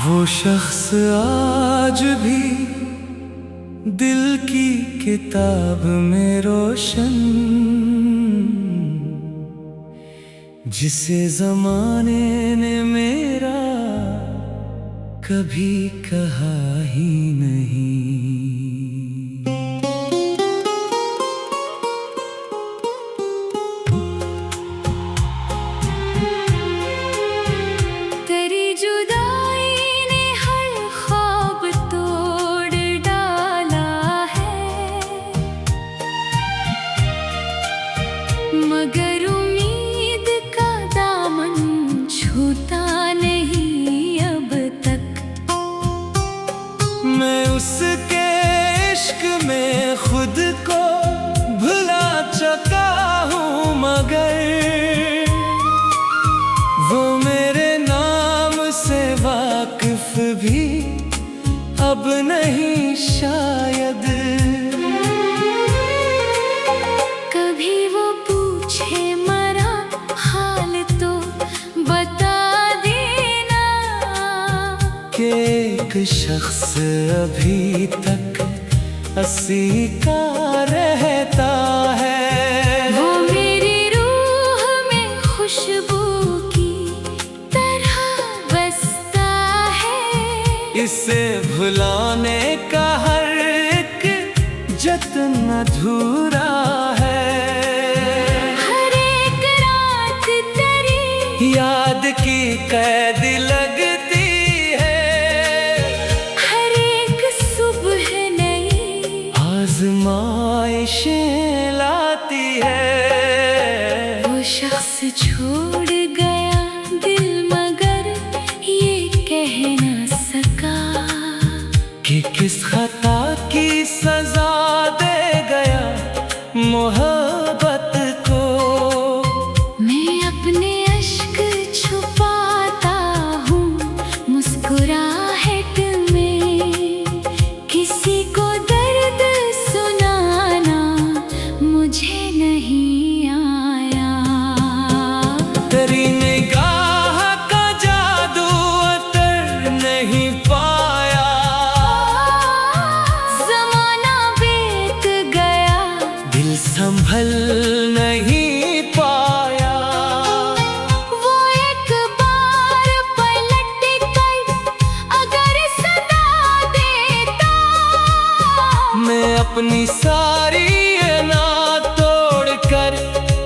वो शख्स आज भी दिल की किताब में रोशन, जिसे ज़माने ने मेरा कभी कहा ही नहीं। मगर उम्मीद का दामन छूता नहीं अब तक। मैं उसके इश्क में खुद को भुला चुका हूँ, मगर वो मेरे नाम से वाकिफ भी अब नहीं शायद। एक शख्स अभी तक हंसी का रहता है, वो मेरी रूह में खुशबू की तरह बसता है। इसे भुलाने का हर एक जत्न अधूरा है। हर एक रात तेरी याद की कैद लगती, आज़माइशें लाती है। वो शख्स छोड़ गया दिल, मगर ये कह न सका कि किस खता की सजा दे गया मोहब्बत को। मैं अपने अश्क छुपाता हूँ मुस्कुराहट में, किसी को तेरी निगाह का जादू अतर नहीं पाया। ज़माना बीत गया, दिल संभल नहीं पाया। वो एक बार पलट कर अगर सदा देता, मैं अपनी सारी ना तोड़ कर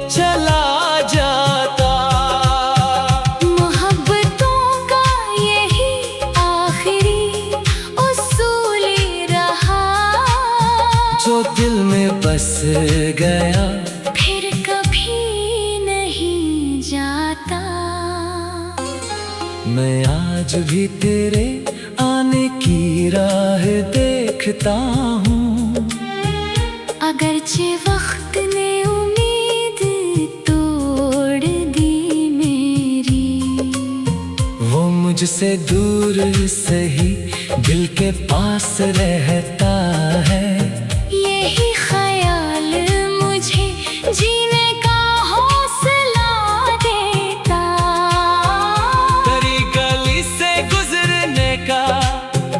चला जाता। जो दिल में बस गया फिर कभी नहीं जाता। मैं आज भी तेरे आने की राह देखता हूँ, अगरचे वक्त ने उम्मीद तोड़ दी मेरी। वो मुझसे दूर सही दिल के पास रहता है। यही ख्याल मुझे जीने का हौसला देता। तेरी गली से गुजरने का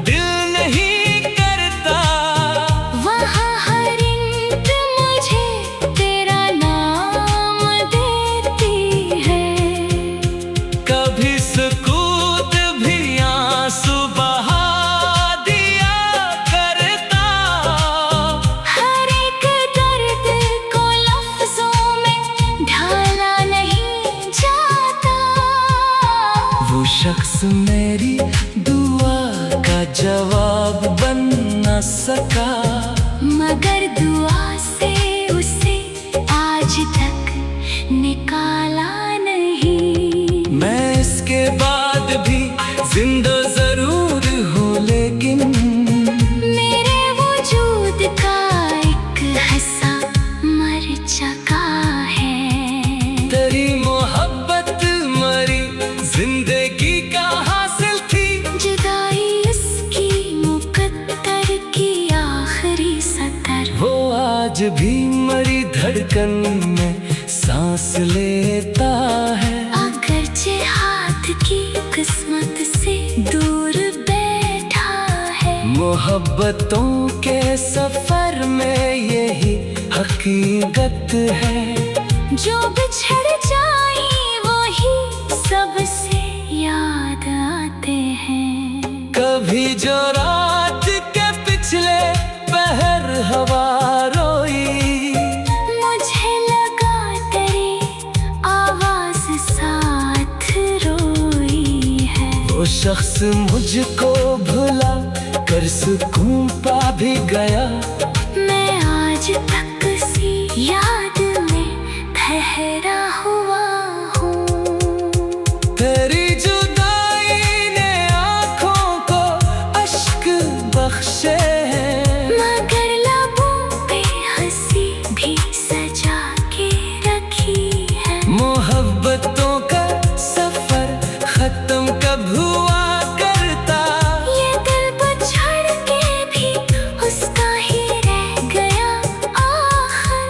दिल नहीं करता। वहाँ हर इंट मुझे तेरा नाम देती है। कभी सुकूत भी आंसू बहा दिया करता। हर एक दर्द को लफ्जों में ढाला नहीं जाता। वो शख्स मेरी दुआ का जवाब बन न सका, मगर दुआ से उसे आज तक निकाला नहीं। मैं इसके बाद भी जिंदा जरूर हूँ, लेकिन मेरे वजूद का एक हिस्सा मर चुका है। तेरी मोहब्बत मरी जिंदगी का हासिल थी। जुदाई इसकी मुकद्दर की आखिरी सतर। वो आज भी मरी धड़कन में सांस लेता है। अगरचे हाथ की किस्मत से दूर मोहब्बतों के सफर में यही हकीकत है। जो बिछड़ जाए वही सबसे याद आते हैं। कभी जो रात के पिछले पहर हवा रोई, मुझे लगा तेरी आवाज साथ रोई है। वो शख्स मुझको भुला कर सुकून पा भी गया। मैं आज तक सी याद में ठहरा हुआ हूँ। तेरी जुदाई ने आँखों को अश्क बख्शे हैं, मगर लबों पे हंसी भी सजा के रखी है। मोहब्बतों का सफर खत्म कब हुआ करता, ये दिल पछड़ के भी उसका ही रह गया आखिर।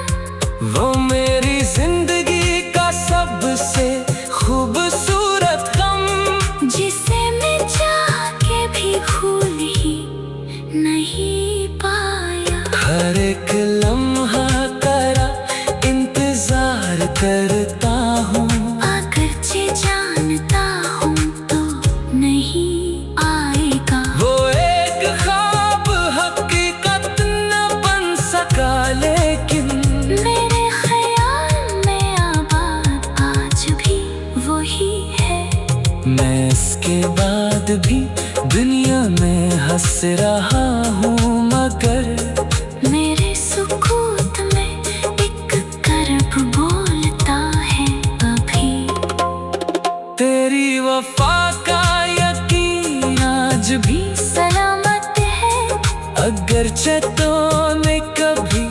वो मेरी जिंदगी का सबसे खूबसूरत गम, जिसे मैं चाह के भी भूल ही नहीं पाया। हर एक लम्हा तेरा इंतजार करता हूँ। अगरचे जानता हूँ तो नहीं आएगा। वो एक ख्वाब हकीकत न बन सका, लेकिन मेरे ख्याल में आबाद आज भी वही है। मैं इसके बाद भी दुनिया में हंस रहा हूँ, मगर मेरे सुकूत में एक करब बोलता है अभी। तेरी वफा का यकीन आज भी सलामत है। अगरचे तूने कभी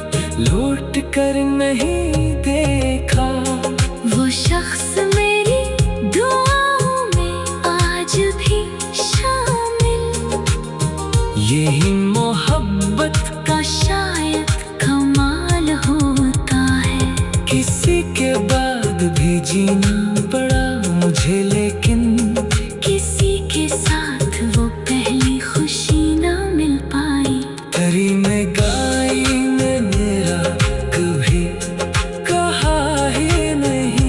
लौट कर नहीं देखा। वो शख्स मेरी दुआओं में आज भी शामिल। यही मोहब्बत का शायद कमाल होता है। किसी के बाद भी जीना पड़ा मुझे, लेकिन किसी के साथ वो पहली खुशी ना मिल पाई। तेरी में गाई ने मेरा कभी कहा ही नहीं।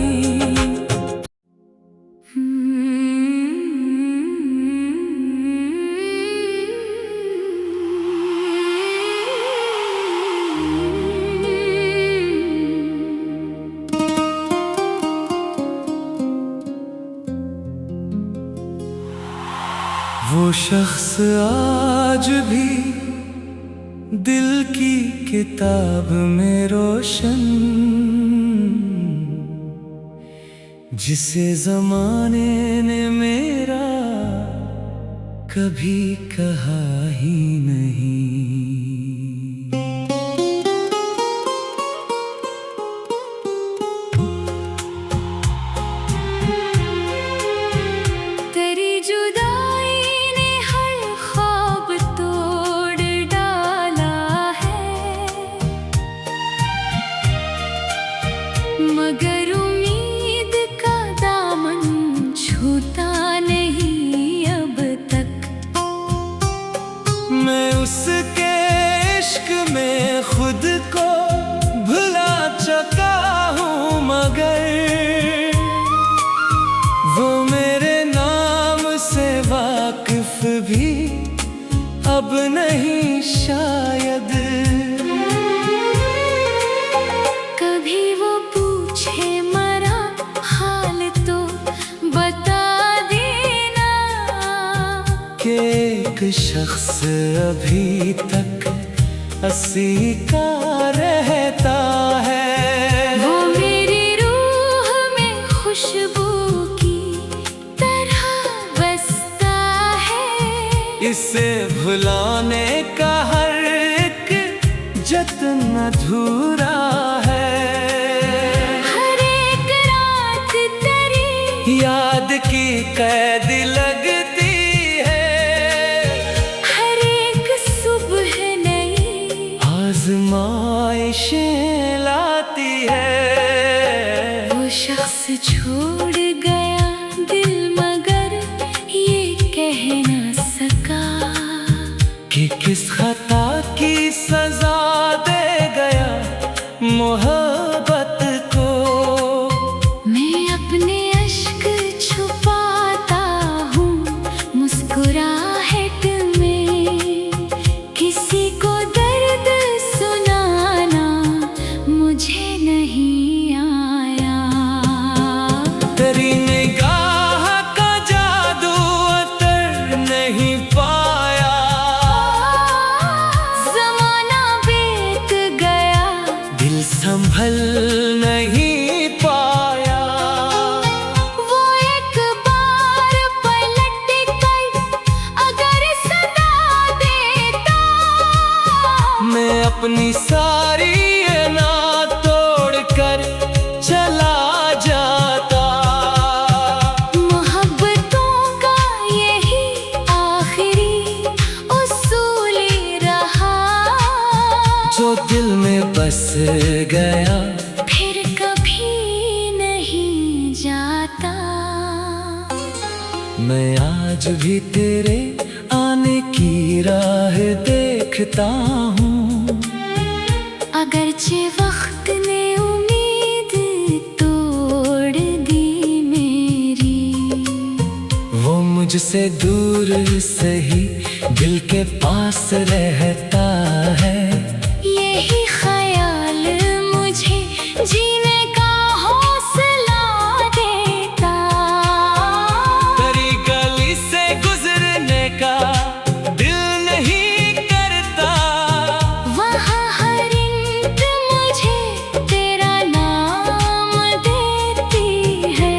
वो शख्स आज भी दिल की किताब में रोशन, जिसे जमाने ने मेरा कभी कहा ही नहीं। तेरी जुदाई ने हर ख्वाब तोड़ डाला है, मगर उम्मीद का दामन छूता नहीं अब तक। मैं उसके इश्क में खुद को भुला चुका हूँ, मगर वो मेरे नाम से वाकिफ भी अब नहीं शायद। कभी वो पूछे मरा हाल तो बता देना, कि एक शख्स अभी तक हंसी का रहता है। वो मेरी रूह में खुशबू की तरह बसता है। इसे भुलाने का हर एक जतन अधूरा है। हर एक रात तेरी याद की कैद लगती है, हर एक सुबह नई आजमाइशें लाती है। वो शख्स छोड़ गया दिल, मगर ये कह ना सका कि किस खता की सजा दे गया मोहब्बत को। मैं अपने अश्क छुपाता हूँ मुस्कुराहट में, किसी को दर्द सुनाना मुझे नहीं आया। तेरी निगाह का जादू अतर नहीं पाया, ज़माना बीत गया दिल संभल नहीं पाया। वो एक बार पलट कर अगर सदा देता, मैं अपनी सारी ये ना तोड़ कर चला जाता। मोहब्बतों का यही आखिरी उसूल रहा, जो दिल में बस गया फिर कभी नहीं जाता। मैं आज भी तेरे आने की राह देखता हूँ। अगरचे वक्त ने उम्मीद तोड़ दी मेरी, वो मुझसे दूर सही दिल के पास रहता है। यही ख्याल मुझे जीने का हौसला देता। तेरी गली से गुजरने का दिल नहीं करता, वहाँ हर इंट मुझे तेरा नाम देती है।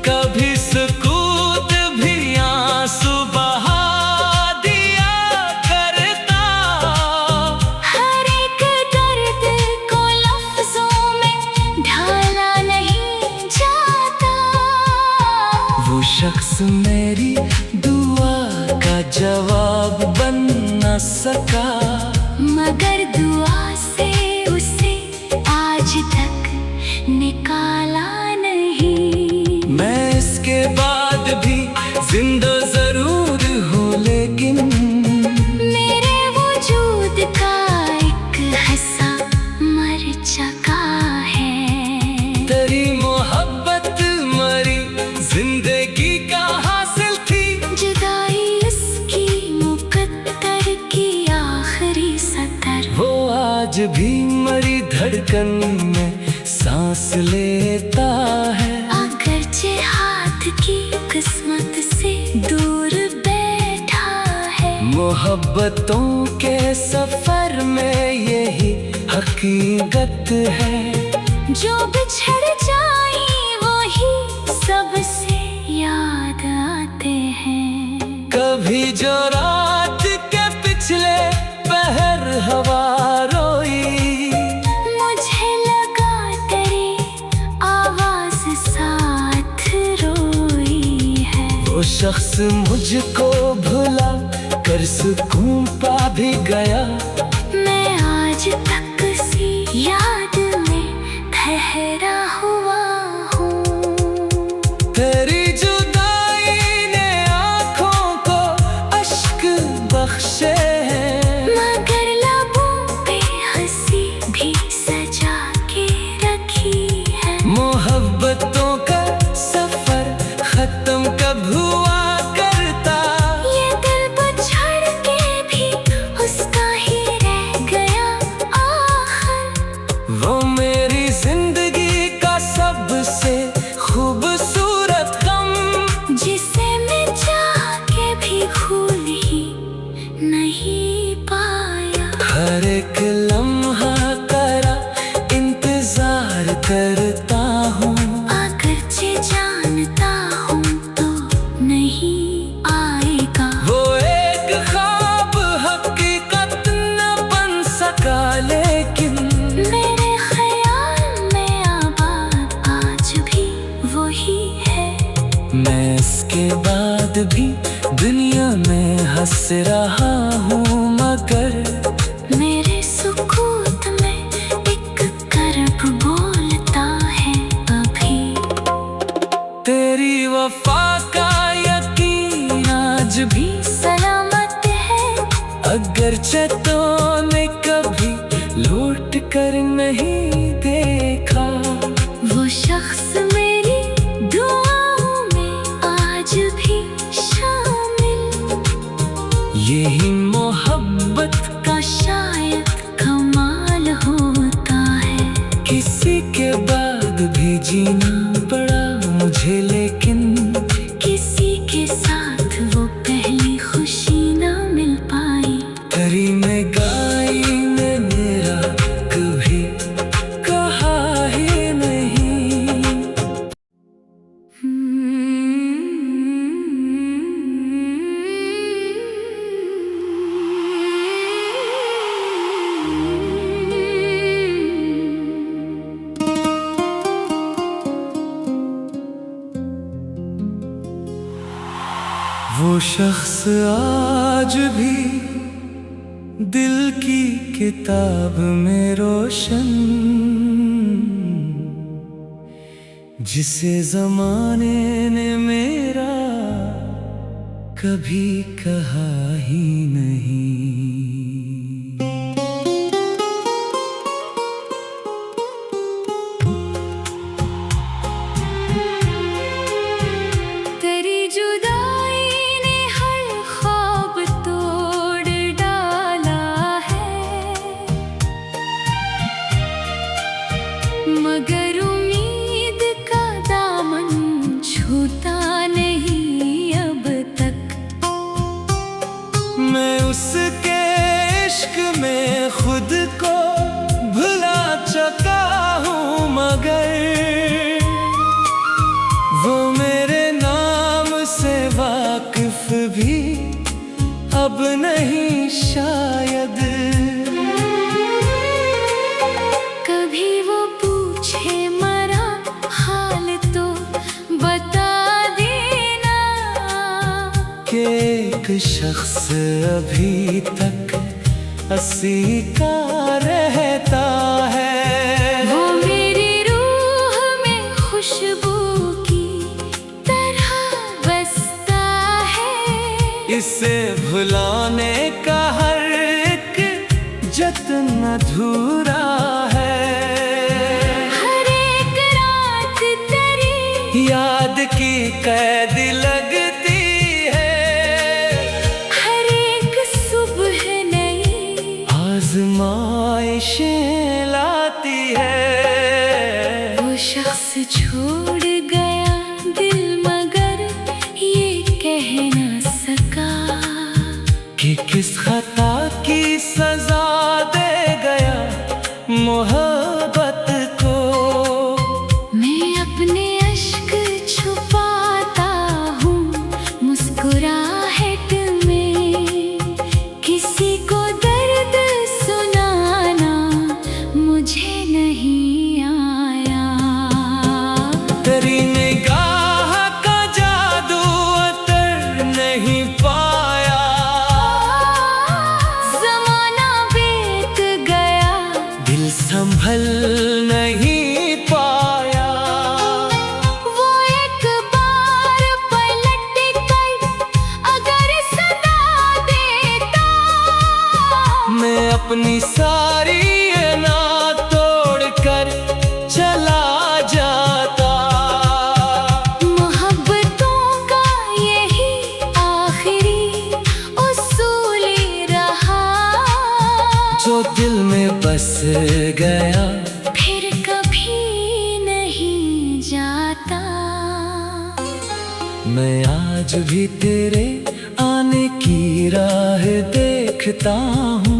कभी सुकूत भी आंसू बहा दिया करता। हर एक दर्द को लफ्जों में ढाला नहीं जाता। वो शख्स मेरी दुआ का जवाब बन न सका, मगर दुआ से उसे आज तक निकाला नहीं। मैं इसके बाद भी जिंदा जरूर हूँ, लेकिन मेरे वजूद का एक हिस्सा मर चुका है। तेरी मोहब्बत मरी जिंदगी का हासिल थी। जुदाई इसकी मुकद्दर की आखिरी सतर, वो आज भी मरी धड़कन में सांस लेता है। अगरचे हाथ की किस्मत से दूर बैठा है। मोहब्बतों के सफर में यही हकीकत है। जो बिछड़ जाए वही सबसे याद आते हैं। कभी जो रात के पिछले पहर हवा रोई, मुझे लगा तेरी आवाज साथ रोई है। वो शख्स मुझको भुला कर सुकून पा भी गया। मैं आज तक सी याद में ठहरा हुआ हूँ। तेरी जुदाई ने आँखों को अश्क बख्शे हैं, मगर लबों पे हंसी भी सजा के रखी है। मोहब्बतों का सफर खत्म कब हुआ करता। ये दिल बिछड़ के भी उसका ही रह गया आखिर। वो मेरी जिंदगी का सबसे खूबसूरत गम, जिसे मैं चाह के भी भूल ही नहीं पाया। हर एक लम्हा तेरा इंतजार करता हूँ। अगरचे जानता हूँ तो नहीं आएगा। वो एक ख्वाब हकीकत न बन सका, लेकिन मेरे ख्याल में आबाद आज भी वही है। मैं इसके बाद भी दुनिया में हंस रहा हूँ, मगर मेरे सुकूत में एक करब बोलता है अभी। तेरी वफा का यकीन आज भी सलामत है अगर तूने कभी लौट कर नहीं देखा, वो शख्स मेरी दुआओं में आज भी शामिल। यही मोहब्बत का शायद कमाल होता है। किसी के बाद भी जीना पड़ा मुझे, लेकिन किसी के साथ वो पहली खुशी ना मिल पाई। तेरी में गाई ने मेरा कभी कहा ही नहीं। वो शख्स आज भी दिल की किताब में रोशन, जिसे ज़माने ने मेरा कभी कहा ही नहीं। तेरी जुदाई ने हर ख्वाब तोड़ डाला है, मगर उम्मीद का दामन छूता नहीं अब तक। मैं उसके इश्क में खुद को भुला चुका हूँ, मगर वो मेरे नाम से वाकिफ भी अब नहीं शायद। कभी वो पूछे मरा हाल तो बता देना, कि एक शख्स अभी तक हंसी का रहता है। वो मेरी रूह में खुशबू की तरह बसता है। इसे भुलाने का हर एक जतन अधूरा है। हर एक रात तेरी याद की कैद लगती है, हर एक सुबह नई आजमाइशें लाती है। वो शख्स छोड़ गया दिल, मगर ये कह न सका कि किस खता की सजा दे गया मोहब्बत को। मैं अपने अश्क छुपाता हूँ मुस्कुराहट में। किसी को दर्द सुनाना मुझे नहीं आया। तेरी निगाह का जादू अतर नहीं पाया, ज़माना बीत गया, दिल संभल नहीं पाया। वो एक बार पलट कर अगर सदा देता, मैं अपनी सारी ना तोड़ कर चला जाता। मोहब्बतों का यही आखिरी उसूली रहा, जो दिल में बस गया फिर कभी नहीं जाता। मैं आज भी तेरे आने की राह देखता हूँ।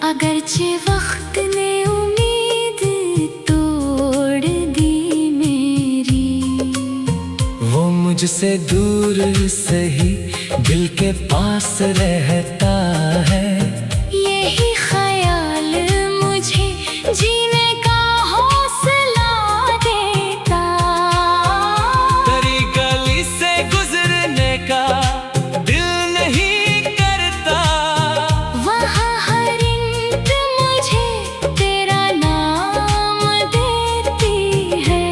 अगरचे वक्त ने उम्मीद तोड़ दी मेरी, वो मुझसे दूर सही दिल के पास रहता है। यही ख्याल मुझे जीने का हौसला देता। तेरी गली से गुजरने का दिल नहीं करता, वहाँ हर इंट मुझे तेरा नाम देती है।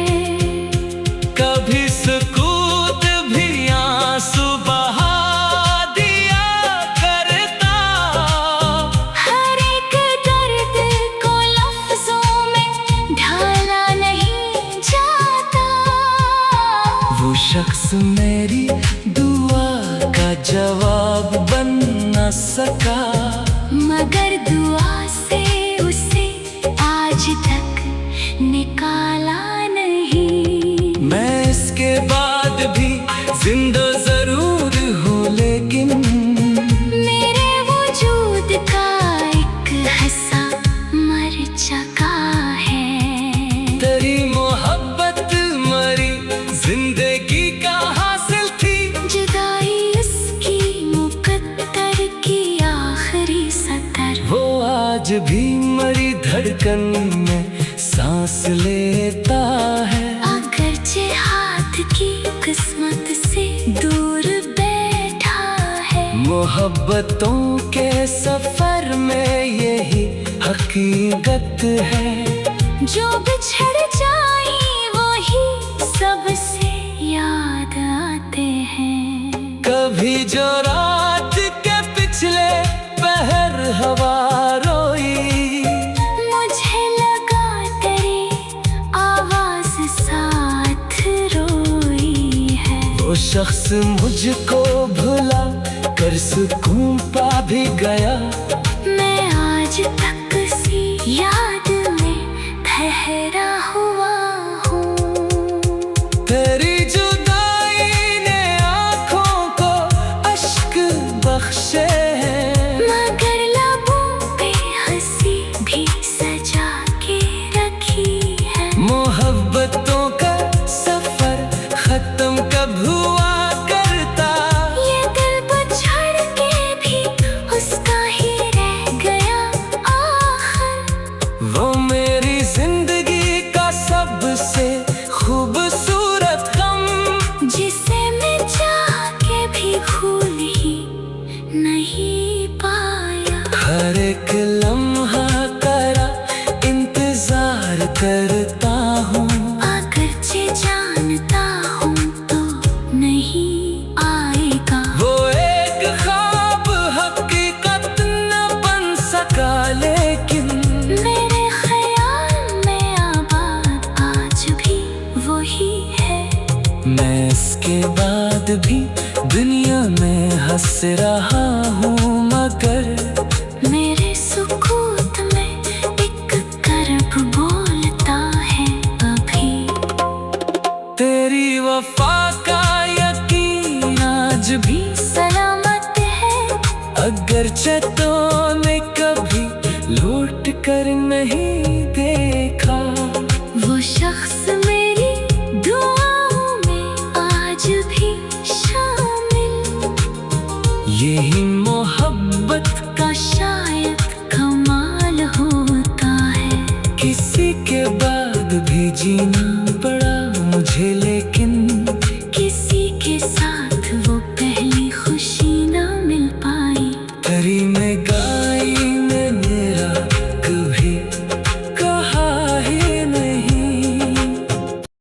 कभी सुकूत भी आंसू बहा दिया करता। वो शख्स मेरी दुआ का जवाब बन न सका, मगर दुआ से उसे आज तक निकाला नहीं। मैं इसके बाद भी जिंदा जरूर हूँ, लेकिन मेरे वजूद का एक हिस्सा मर चुका है। तेरी मोहब्बत मरी जिंदगी का हासिल थी, जुदाई उसकी मुकद्दर की आखिरी सतर। वो आज भी मरी धड़कन में सांस लेता है, अगरचे हाथ की किस्मत से दूर बैठा है। मोहब्बतों के सफर में यही हकीकत है, जो बिछड़ जाए वही सबसे याद आते हैं। कभी जो रात के पिछले पहर हवा रोई, मुझे लगा तेरी आवाज साथ रोई है। वो शख्स मुझको भुला कर सुकून पा भी गया, मैं आज तक सी याद में ठहरा हुआ हूँ। तेरी जुदाई ने आँखों को अश्क बख्शे हैं, मगर लबों पे हंसी भी सजा के रखी है। मोहब्बतों का सफर खत्म कब हुआ करता, ये दिल पछड़ के भी उसका ही रह गया आखिर। वो मेरी जिंदगी का सबसे खूबसूरत गम, जिसे मैं चाह के भी भूल ही नहीं पाया। हर एक लम्हा तेरा इंतजार करता हूँ, अगरचे जानता हूँ तो नहीं आएगा। वो एक ख्वाब हकीकत न बन सका, लेकिन मेरे ख्याल में आबाद आज भी वही है। मैं इसके बाद भी दुनिया में हंस रहा हूँ, मगर मेरे सुकूत में एक करब बोलता है अभी। तेरी वफा का यकीन आज भी सलामत है, अगर चेतों ने कभी लौट कर नहीं